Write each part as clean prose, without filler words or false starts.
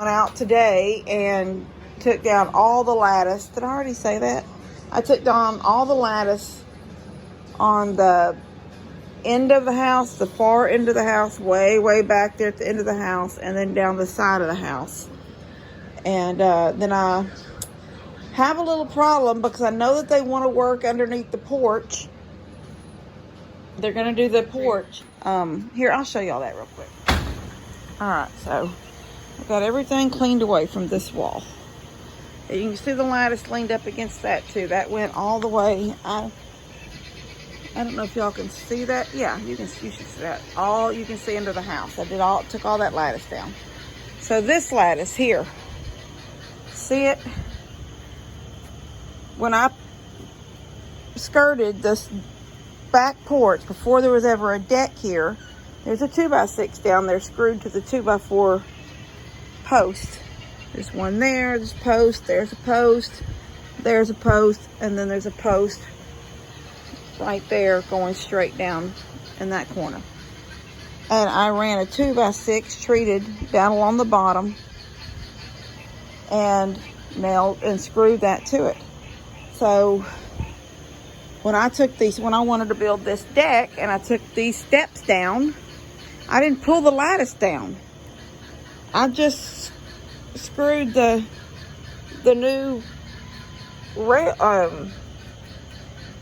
Went out today and took down all the lattice. Did I already say that? I took down all the lattice on the end of the house, the far end of the house, way back there at the end of the house, and then down the side of the house. And then I have a little problem because I know that they want to work underneath the porch. They're going to do the porch. Here, I'll show y'all that real quick. All right, so I've got everything cleaned away from this wall. You can see the lattice leaned up against that too. That went all the way. I don't know if y'all can see that. Yeah, you should see that. All you can see into the house. Took all that lattice down. So this lattice here, see it? When I skirted this back porch, before there was ever a deck here, there's a 2x6 down there screwed to the 2x4 post. There's one there, there's a post, there's a post, there's a post, and then there's a post right there going straight down in that corner. And I ran a 2x6 treated down along the bottom and nailed and screwed that to it. So when I wanted to build this deck and I took these steps down, I didn't pull the lattice down. I just screwed the new rail,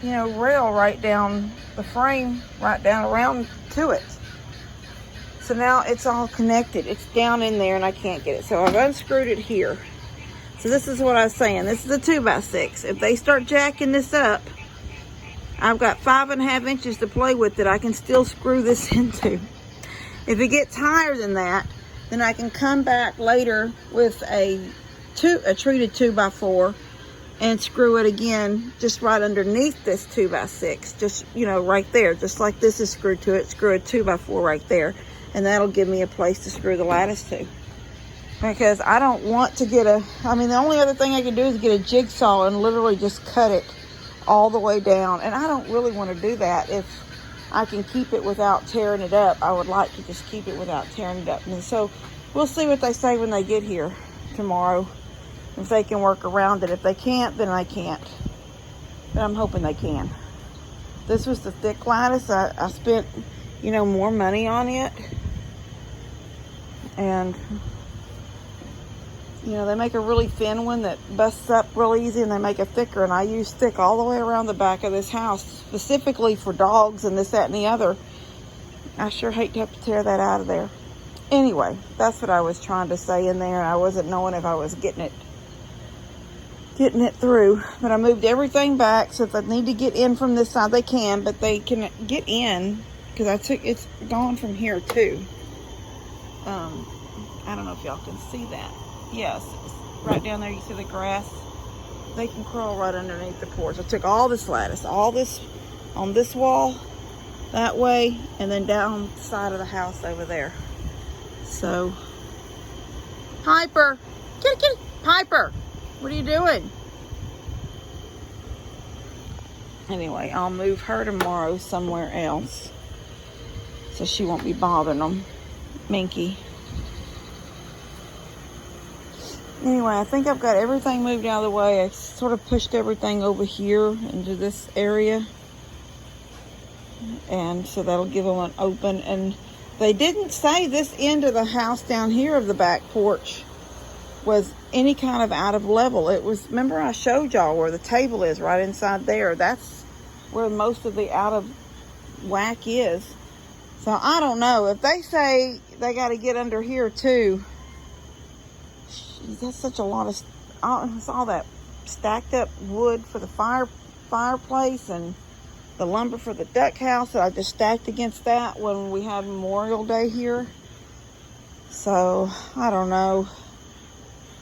rail right down the frame, right down around to it. So now it's all connected. It's down in there and I can't get it. So I've unscrewed it here. So this is what I was saying. This is a 2x6. If they start jacking this up, I've got 5.5 inches to play with that I can still screw this into. If it gets higher than that, then I can come back later with a treated 2x4 and screw it again just right underneath this 2x6. Just, right there. Just like this is screwed to it, screw a 2x4 right there. And that'll give me a place to screw the lattice to. Because I don't want to the only other thing I can do is get a jigsaw and literally just cut it all the way down. And I don't really want to do that. If I can keep it without tearing it up, I would like to just keep it without tearing it up. And so we'll see what they say when they get here tomorrow. If they can work around it. If they can't, then I can't. But I'm hoping they can. This was the thick lattice. I spent, more money on it. And they make a really thin one that busts up real easy, and they make a thicker, and I use thick all the way around the back of this house, specifically for dogs and this, that, and the other. I sure hate to have to tear that out of there. Anyway, that's what I was trying to say in there, and I wasn't knowing if I was getting it through. But I moved everything back, so if they need to get in from this side, they can, but they can get in, because it's gone from here too. I don't know if y'all can see that. Yes, right down there you see the grass. They can crawl right underneath the porch. I took all this lattice, all this on this wall, that way, and then down the side of the house over there. So, Piper, kitty, Piper, what are you doing? Anyway, I'll move her tomorrow somewhere else, so she won't be bothering them. Minky. Anyway, I think I've got everything moved out of the way. I sort of pushed everything over here into this area. And so that'll give them an open. And they didn't say this end of the house down here of the back porch was any kind of out of level. It was, remember I showed y'all where the table is right inside there. That's where most of the out of whack is. So I don't know. If they say they got to get under here too, that's such a lot of, it's all that stacked up wood for the fireplace and the lumber for the duck house that I just stacked against that when we had Memorial Day here. So I don't know.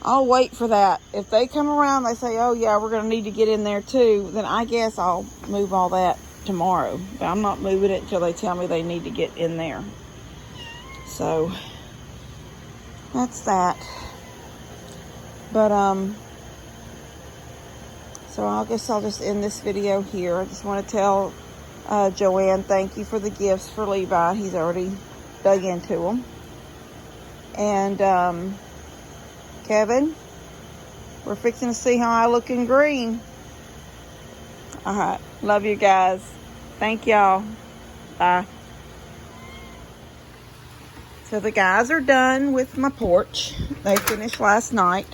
I'll wait for that. If they come around, they say, oh yeah, we're going to need to get in there too, then I guess I'll move all that tomorrow. But I'm not moving it until they tell me they need to get in there. So that's that. But, so I guess I'll just end this video here. I just want to tell Joanne, thank you for the gifts for Levi. He's already dug into them. And Kevin, we're fixing to see how I look in green. All right. Love you guys. Thank y'all. Bye. So the guys are done with my porch. They finished last night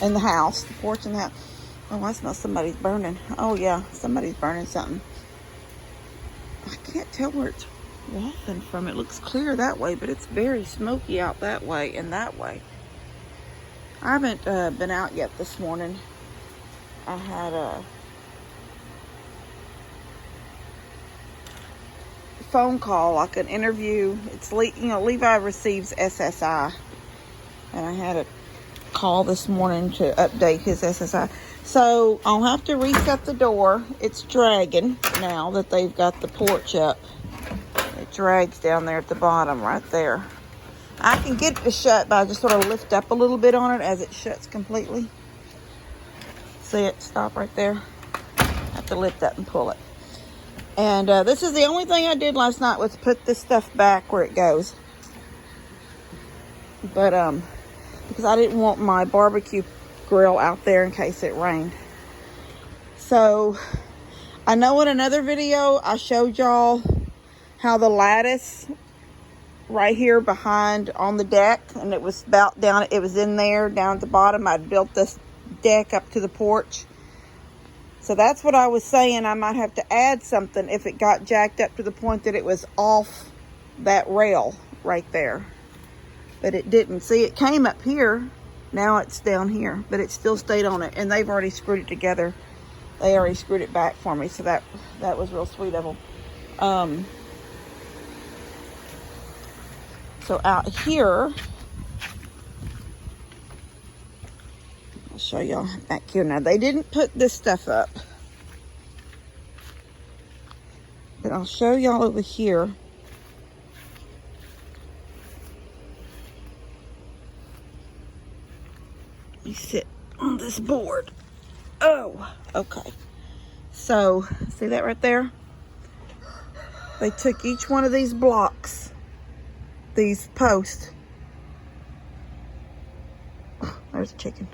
in the house, the porch and the house. Oh, I smell somebody's burning. Oh yeah, somebody's burning something. I can't tell where it's wafting from. It looks clear that way, but it's very smoky out that way and that way. I haven't been out yet this morning. I had a phone call, like an interview. It's Levi receives SSI, and I had a call this morning to update his SSI. So I'll have to reset the door. It's dragging now that they've got the porch up. It drags down there at the bottom right there. I can get it to shut, but I just sort of lift up a little bit on it as it shuts completely. See it? Stop right there. I have to lift up and pull it. And this is the only thing I did last night was put this stuff back where it goes. But because I didn't want my barbecue grill out there in case it rained. So I know in another video I showed y'all how the lattice right here behind on the deck, and it was about down, it was in there down at the bottom. I'd built this deck up to the porch. So that's what I was saying. I might have to add something if it got jacked up to the point that it was off that rail right there. But it didn't. See, it came up here. Now it's down here, but it still stayed on it. And they've already screwed it together. They already screwed it back for me. So that was real sweet of them. So out here, I'll show y'all back here. Now, they didn't put this stuff up, but I'll show y'all over here. Let me sit on this board. Oh, okay. So, see that right there? They took each one of these blocks, these posts. Oh, there's a chicken.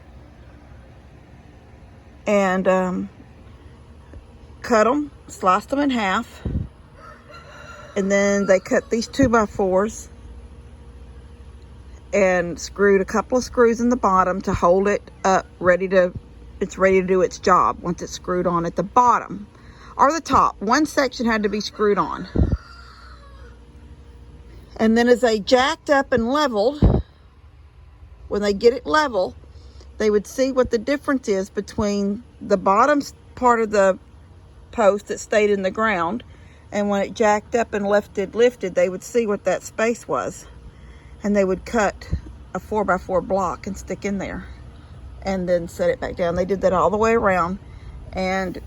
And cut them, sliced them in half. And then they cut these 2x4s and screwed a couple of screws in the bottom to hold it up, it's ready to do its job once it's screwed on at the bottom or the top. One section had to be screwed on. And then as they jacked up and leveled, when they get it level, they would see what the difference is between the bottom part of the post that stayed in the ground, and when it jacked up and lifted, they would see what that space was. And they would cut a 4x4 block and stick in there and then set it back down. They did that all the way around. And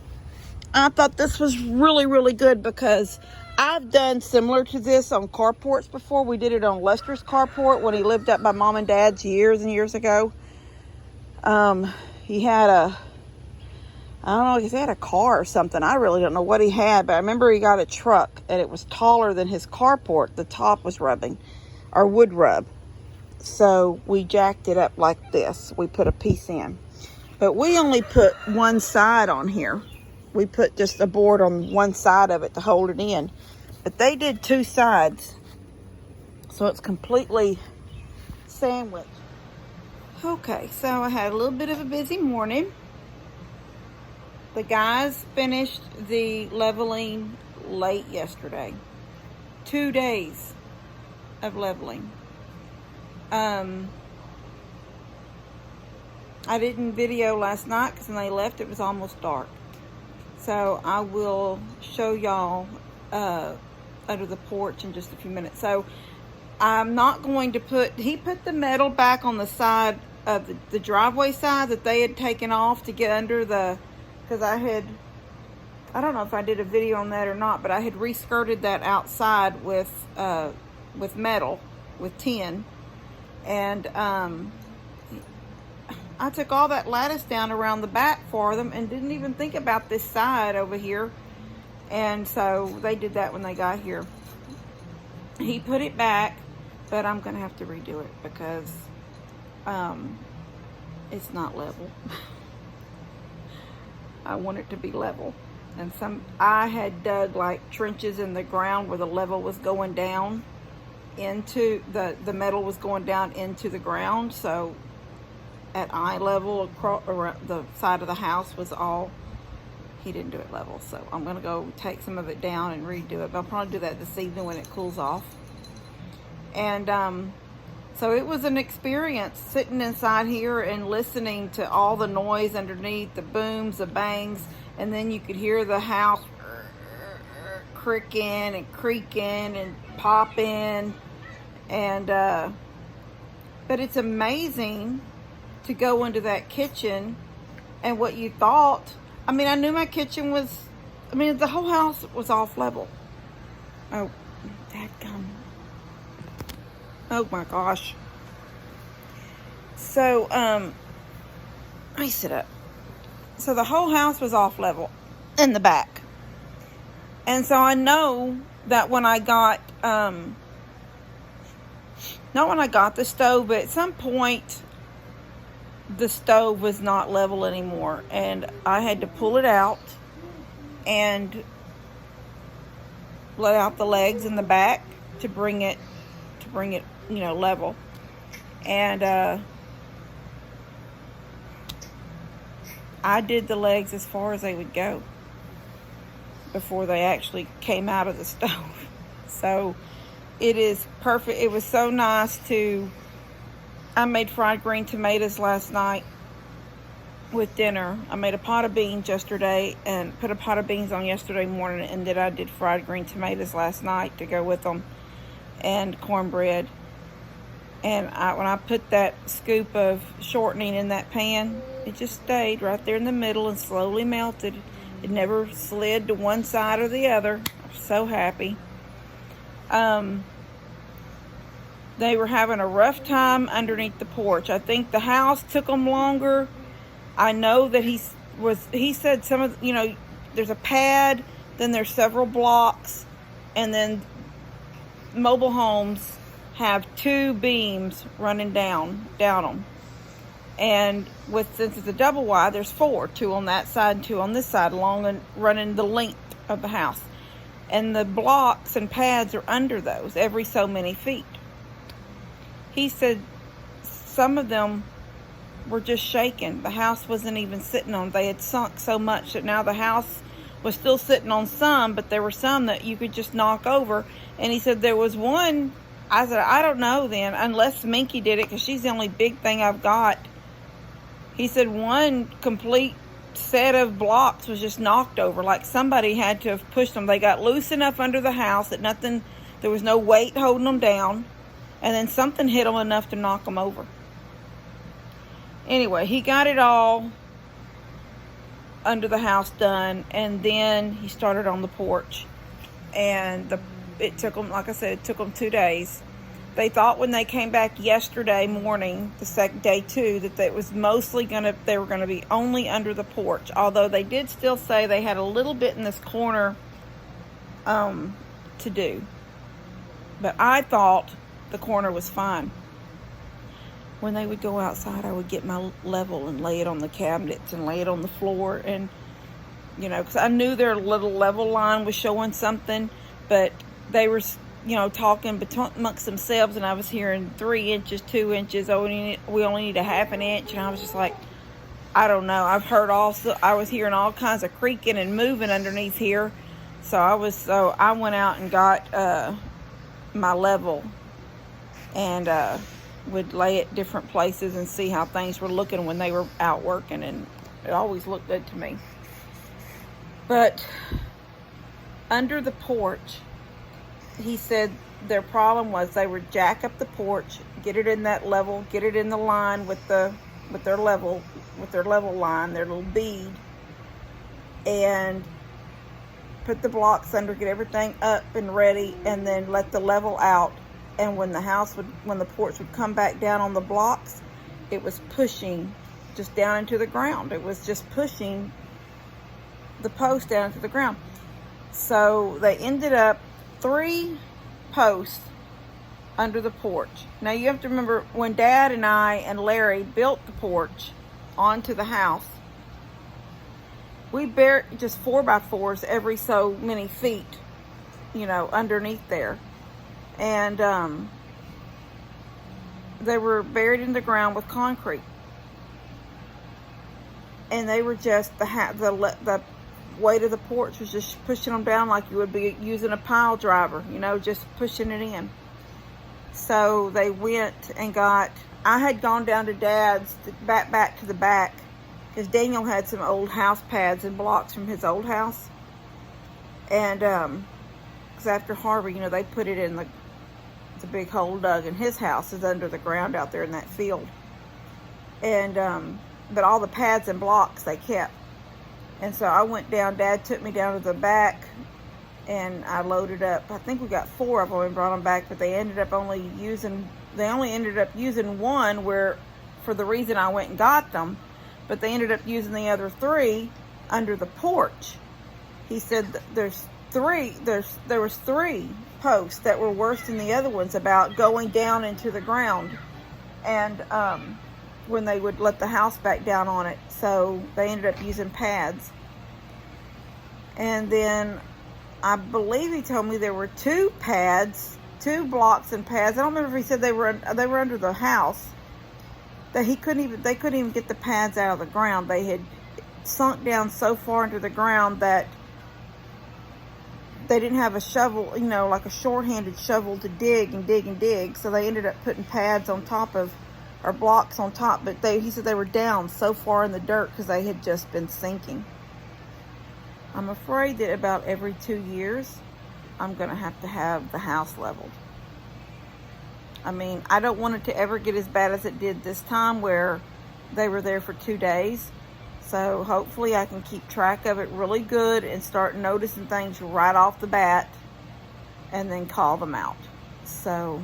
I thought this was really, really good because I've done similar to this on carports before. We did it on Lester's carport when he lived up by Mom and Dad's years and years ago. He had I don't know, he had a car or something. I really don't know what he had, but I remember he got a truck and it was taller than his carport. The top was rubbing, or would rub. So we jacked it up like this. We put a piece in, but we only put one side on here. We put just a board on one side of it to hold it in, but they did two sides. So it's completely sandwiched. Okay, so I had a little bit of a busy morning. The guys finished the leveling late yesterday. 2 days of leveling. I didn't video last night because when they left it was almost dark. So I will show y'all under the porch in just a few minutes. So I'm not going to he put the metal back on the side of the driveway side that they had taken off to get under the, because I don't know if I did a video on that or not, but I had re-skirted that outside with metal, with tin. And I took all that lattice down around the back for them and didn't even think about this side over here. And so they did that when they got here. He put it back, but I'm going to have to redo it because It's not level. I want it to be level. And I had dug like trenches in the ground where the level was going down into the metal was going down into the ground. So at eye level across around the side of the house was all, he didn't do it level. So I'm gonna go take some of it down and redo it. But I'll probably do that this evening when it cools off. And so it was an experience sitting inside here and listening to all the noise underneath, the booms, the bangs, and then you could hear the house cricking and creaking and popping. And but it's amazing to go into that kitchen and what you thought. I mean, I knew my kitchen was, I mean, the whole house was off level. Oh, dadgum. Oh my gosh. So, let me sit up. So the whole house was off level in the back. And so I know that when I got, not when I got the stove, but at some point the stove was not level anymore. And I had to pull it out and let out the legs in the back to bring it, you know, level. And I did the legs as far as they would go before they actually came out of the stove. So it is perfect. It was so nice I made fried green tomatoes last night with dinner. I made a pot of beans yesterday and put a pot of beans on yesterday morning, and then I did fried green tomatoes last night to go with them, and cornbread. And when I put that scoop of shortening in that pan, it just stayed right there in the middle and slowly melted. It never slid to one side or the other. I'm so happy. They were having a rough time underneath the porch. I think the house took them longer. I know that he said some of, you know, there's a pad, then there's several blocks, and then mobile homes have 2 beams running down them. And since it's a double wide, there's 4, 2 on that side and 2 on this side, along and running the length of the house. And the blocks and pads are under those every so many feet. He said some of them were just shaking. The house wasn't even sitting on. They had sunk so much that now the house was still sitting on some, but there were some that you could just knock over. And he said there was one, I said, I don't know then, unless Minky did it, because she's the only big thing I've got. He said one complete set of blocks was just knocked over, like somebody had to have pushed them. They got loose enough under the house that there was no weight holding them down, and then something hit them enough to knock them over. Anyway, he got it all under the house done, and then he started on the porch. And it took them, like I said, it took them 2 days. They thought when they came back yesterday morning, the second day 2, that they were going to be only under the porch. Although they did still say they had a little bit in this corner to do. But I thought the corner was fine. When they would go outside, I would get my level and lay it on the cabinets and lay it on the floor. And, you know, because I knew their little level line was showing something, but they were, you know, talking amongst themselves, and I was hearing 3 inches, 2 inches. Oh, we only need a half an inch. And I was just like, I don't know. I was hearing all kinds of creaking and moving underneath here. So I went out and got my level and would lay it different places and see how things were looking when they were out working, and it always looked good to me. But under the porch, he said their problem was they would jack up the porch, get it in that level, get it in the line with their level line, their little bead, and put the blocks under, get everything up and ready, and then let the level out. And when the porch would come back down on the blocks, it was pushing just down into the ground. It was just pushing the post down into the ground. So they ended up 3 posts under the porch. Now you have to remember, when Dad and I and Larry built the porch onto the house, we buried just 4x4s every so many feet, you know, underneath there. And they were buried in the ground with concrete. And they were just, the weight of the porch was just pushing them down like you would be using a pile driver, you know, just pushing it in. So they went and I had gone down to Dad's, back to the back, because Daniel had some old house pads and blocks from his old house. And because after Harvey, you know, they put it in the big hole dug in his house is under the ground out there in that field. And but all the pads and blocks they kept. And so I went down, Dad took me down to the back, and I loaded up. I think we got 4 of them and brought them back, but they only ended up using one, where, for the reason I went and got them, but they ended up using the other 3 under the porch. He said there was 3 posts that were worse than the other ones about going down into the ground, and when they would let the house back down on it. So they ended up using pads. And then I believe he told me there were 2 pads, 2 blocks and pads. I don't remember if he said they were under the house, that they couldn't even get the pads out of the ground. They had sunk down so far into the ground that they didn't have a shovel, you know, like a short-handed shovel to dig and dig and dig. So they ended up putting pads on top of, or blocks on top. But he said they were down so far in the dirt because they had just been sinking. I'm afraid that about every 2 years, I'm going to have the house leveled. I mean, I don't want it to ever get as bad as it did this time, where they were there for 2 days. So hopefully I can keep track of it really good and start noticing things right off the bat and then call them out. So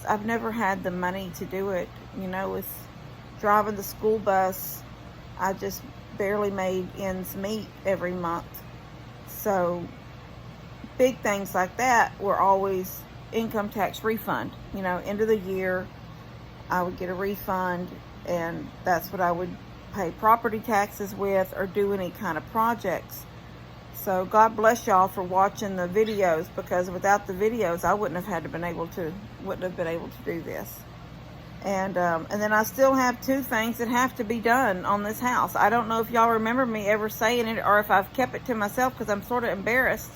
I've never had the money to do it. You know, with driving the school bus, I just barely made ends meet every month. So big things like that were always income tax refund. You know, end of the year, I would get a refund, and that's what I would pay property taxes with, or do any kind of projects. So God bless y'all for watching the videos, because without the videos, I wouldn't have been able to do this. And then I still have 2 things that have to be done on this house. I don't know if y'all remember me ever saying it, or if I've kept it to myself because I'm sort of embarrassed.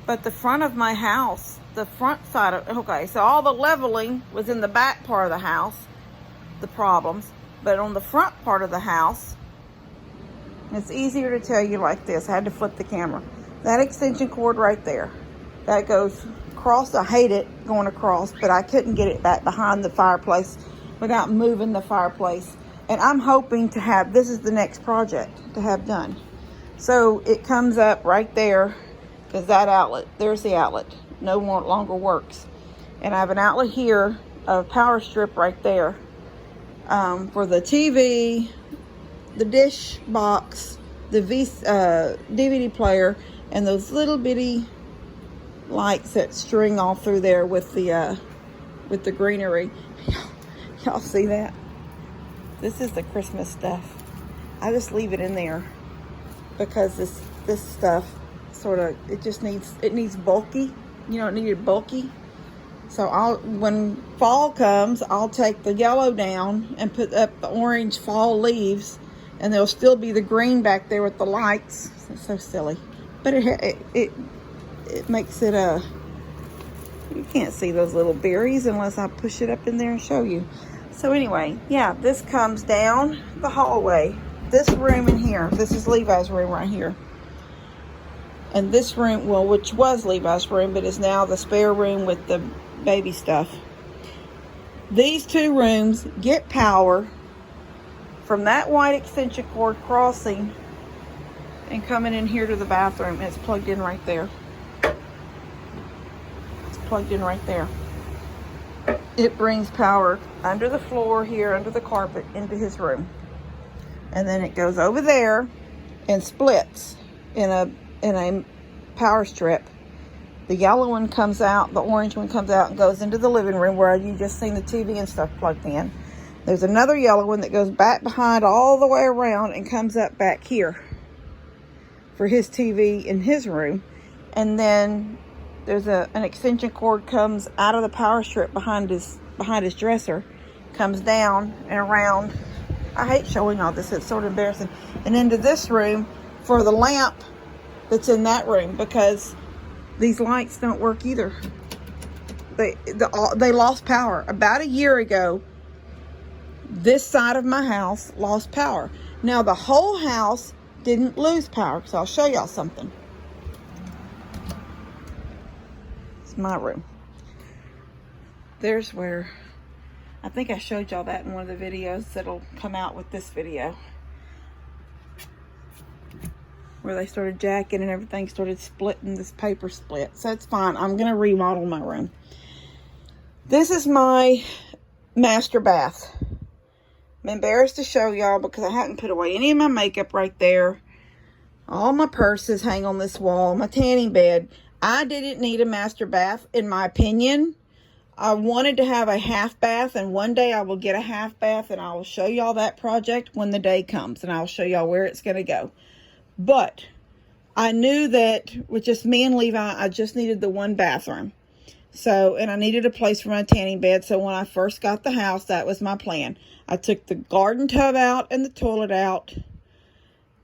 But the front of my house, the front side of, okay, so all the leveling was in the back part of the house, the problems. But on the front part of the house, it's easier to tell you like this. I had to flip the camera. That extension cord right there, that goes across. I hate it going across, but I couldn't get it back behind the fireplace without moving the fireplace. And I'm hoping to have, this is the next project to have done. So it comes up right there, because that outlet, there's the outlet, no longer works. And I have an outlet here, a power strip right there, for the TV, the dish box, the DVD player, and those little bitty lights that string all through there with the greenery. Y'all see that? This is the Christmas stuff. I just leave it in there because this stuff sort of, it needs bulky. You know, it needed bulky. So when fall comes, I'll take the yellow down and put up the orange fall leaves, and there'll still be the green back there with the lights. It's so silly, but it makes it you can't see those little berries unless I push it up in there and show you. So anyway, yeah, this comes down the hallway. This room in here, this is Levi's room right here. And this room, well, which was Levi's room, but is now the spare room with the baby stuff. These 2 rooms get power from that white extension cord crossing and coming in here to the bathroom. It's plugged in right there. It's plugged in right there. It brings power under the floor here, under the carpet, into his room. And then it goes over there and splits in a power strip The yellow one comes out, the orange one comes out and goes into the living room where you just seen the TV and stuff plugged in. There's another yellow one that goes back behind all the way around and comes up back here for his TV in his room. And then there's an extension cord comes out of the power strip behind his dresser, comes down and around. I hate showing all this, it's sort of embarrassing. And into this room for the lamp that's in that room, because these lights don't work either. They lost power about a year ago. This side of my house lost power. Now the whole house didn't lose power, because I'll show y'all something. It's my room. There's where, I think I showed y'all that in one of the videos that'll come out with this video, where they started jacking and everything started splitting, this paper split. So it's fine. I'm going to remodel my room. This is my master bath. I'm embarrassed to show y'all because I hadn't put away any of my makeup right there. All my purses hang on this wall. My tanning bed. I didn't need a master bath, in my opinion. I wanted to have a half bath, and one day I will get a half bath, and I will show y'all that project when the day comes, and I'll show y'all where it's going to go. But I knew that with just me and Levi, I just needed the one bathroom. So, and I needed a place for my tanning bed. So when I first got the house, that was my plan. I took the garden tub out and the toilet out.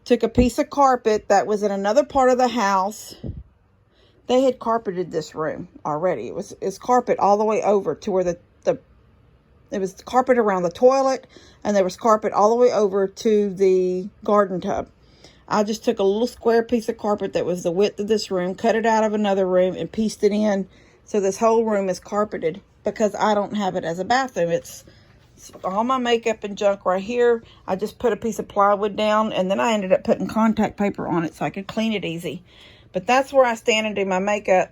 Took a piece of carpet that was in another part of the house. They had carpeted this room already. It's carpet all the way over to where it was carpet around the toilet, and there was carpet all the way over to the garden tub. I just took a little square piece of carpet that was the width of this room, cut it out of another room, and pieced it in. So this whole room is carpeted because I don't have it as a bathroom. It's all my makeup and junk right here. I just put a piece of plywood down, and then I ended up putting contact paper on it so I could clean it easy. But that's where I stand and do my makeup.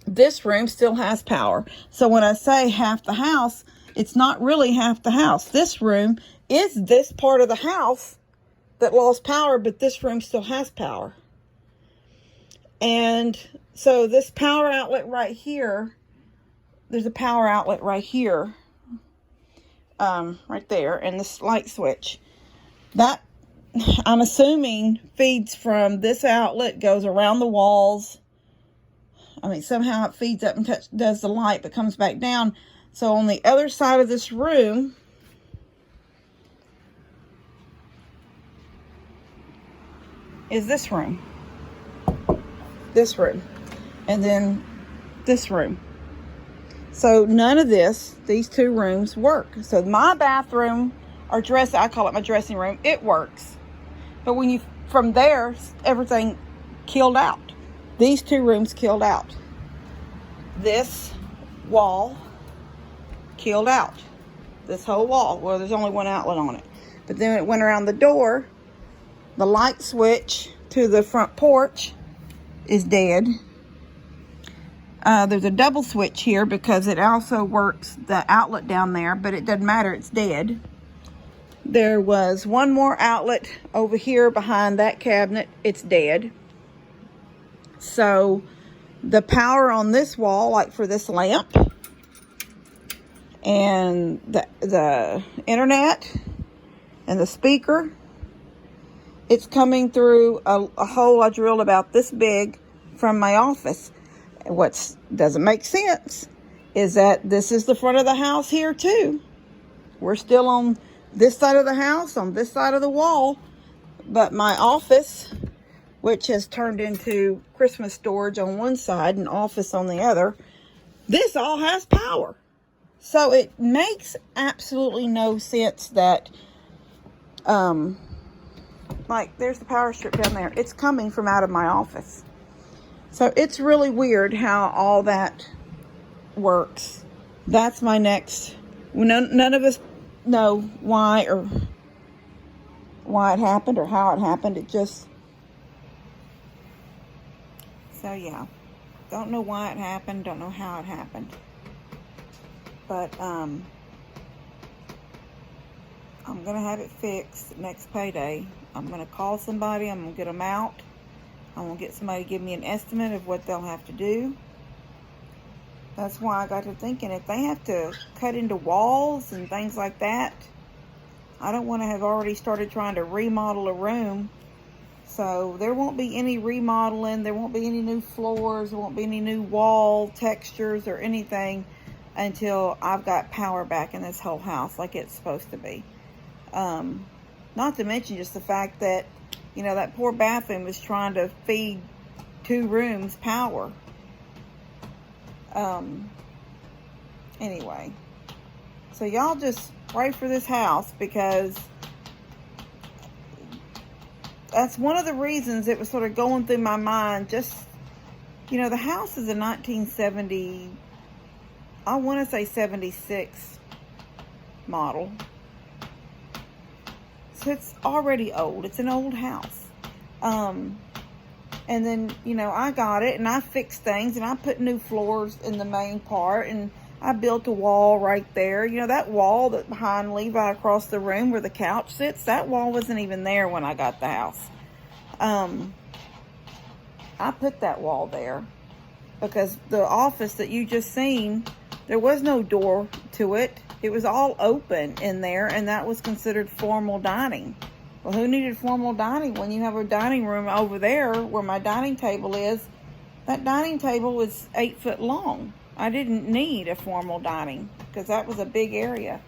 This room still has power. So when I say half the house, it's not really half the house. This room is this part of the house that lost power, but this room still has power. And so this power outlet right here, there's a power outlet right here, right there, and this light switch. That, I'm assuming, feeds from this outlet, goes around the walls. I mean, somehow it feeds up and does the light, but comes back down. So on the other side of this room, is this room. This room. And then this room. So none of these two rooms work. So my bathroom, or I call it my dressing room, it works. But when from there, everything killed out. These two rooms killed out. This wall killed out. This whole wall. Well, there's only one outlet on it. But then it went around the door. The light switch to the front porch is dead. There's a double switch here because it also works the outlet down there, but it doesn't matter, it's dead. There was one more outlet over here behind that cabinet. It's dead. So the power on this wall, like for this lamp and the internet and the speaker, it's coming through a hole I drilled about this big from my office. What doesn't make sense is that this is the front of the house here too. We're still on this side of the house, on this side of the wall, but my office, which has turned into Christmas storage on one side and office on the other, this all has power. So it makes absolutely no sense that, like, there's the power strip down there. It's coming from out of my office. So it's really weird how all that works. That's my next. None of us know why it happened or how it happened. It just. So yeah, don't know why it happened. Don't know how it happened. But I'm gonna have it fixed next payday. I'm gonna call somebody. I'm gonna get them out. I want to get somebody to give me an estimate of what they'll have to do. That's why I got to thinking, if they have to cut into walls and things like that, I don't want to have already started trying to remodel a room. So there won't be any remodeling. There won't be any new floors. There won't be any new wall textures or anything until I've got power back in this whole house like it's supposed to be. Not to mention just the fact that, you know, that poor bathroom is trying to feed 2 rooms power. Anyway, so y'all just pray for this house, because that's one of the reasons it was sort of going through my mind. Just, you know, the house is a 1970, I want to say 76 model. So it's already old. It's an old house. And then, you know, I got it and I fixed things and I put new floors in the main part, and I built a wall right there. You know, that wall that behind Levi across the room where the couch sits, that wall wasn't even there when I got the house. I put that wall there because the office that you just seen, there was no door to it. It was all open in there, and that was considered formal dining. Well, who needed formal dining when you have a dining room over there where my dining table is? That dining table was 8 foot long. I didn't need a formal dining because that was a big area.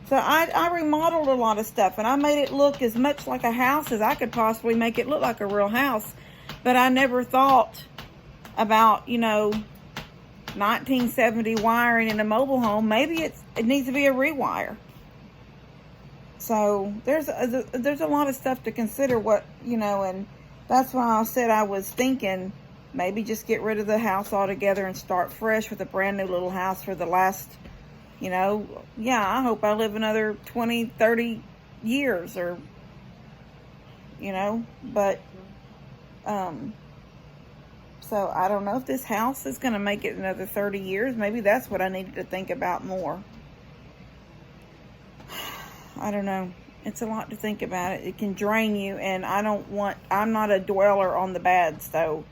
So I remodeled a lot of stuff, and I made it look as much like a house as I could possibly make it look like a real house. But I never thought about, you know, 1970 wiring in a mobile home. Maybe it needs to be a rewire. So there's a lot of stuff to consider, what, you know, and that's why I said I was thinking maybe just get rid of the house altogether and start fresh with a brand new little house for the last, you know, yeah, I hope I live another 20, 30 years, or, you know, but, so I don't know if this house is going to make it another 30 years. Maybe that's what I needed to think about more. I don't know. It's a lot to think about. It can drain you, and I'm not a dweller on the bad, so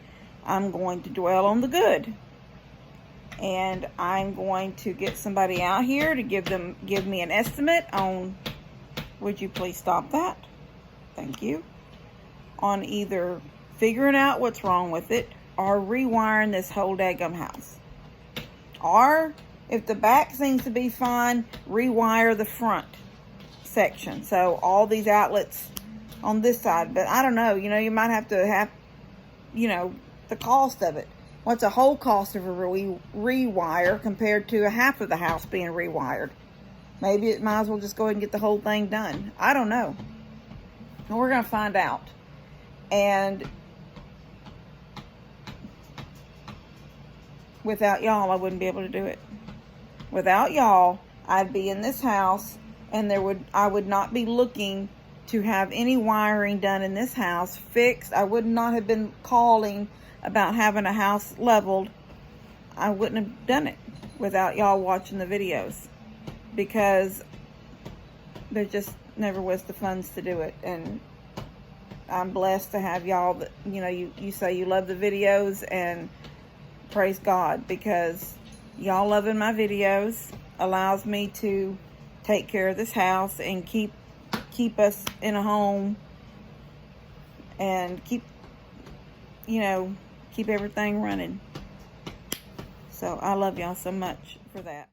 I'm going to dwell on the good. And I'm going to get somebody out here to give me an estimate on, would you please stop that? Thank you. On either figuring out what's wrong with it or rewiring this whole daggum house. Or if the back seems to be fine, rewire the front section. So all these outlets on this side. But I don't know, you know, you might have to have, you know, the cost of it. What's a whole cost of a rewire compared to a half of the house being rewired? Maybe it might as well just go ahead and get the whole thing done. I don't know. And we're going to find out. And without y'all, I wouldn't be able to do it. Without y'all, I'd be in this house, and I would not be looking to have any wiring done in this house fixed. I would not have been calling about having a house leveled. I wouldn't have done it without y'all watching the videos, because there just never was the funds to do it. And I'm blessed to have y'all that, you know, you say you love the videos, and praise God, because y'all loving my videos allows me to take care of this house and keep us in a home, and keep everything running. So I love y'all so much for that.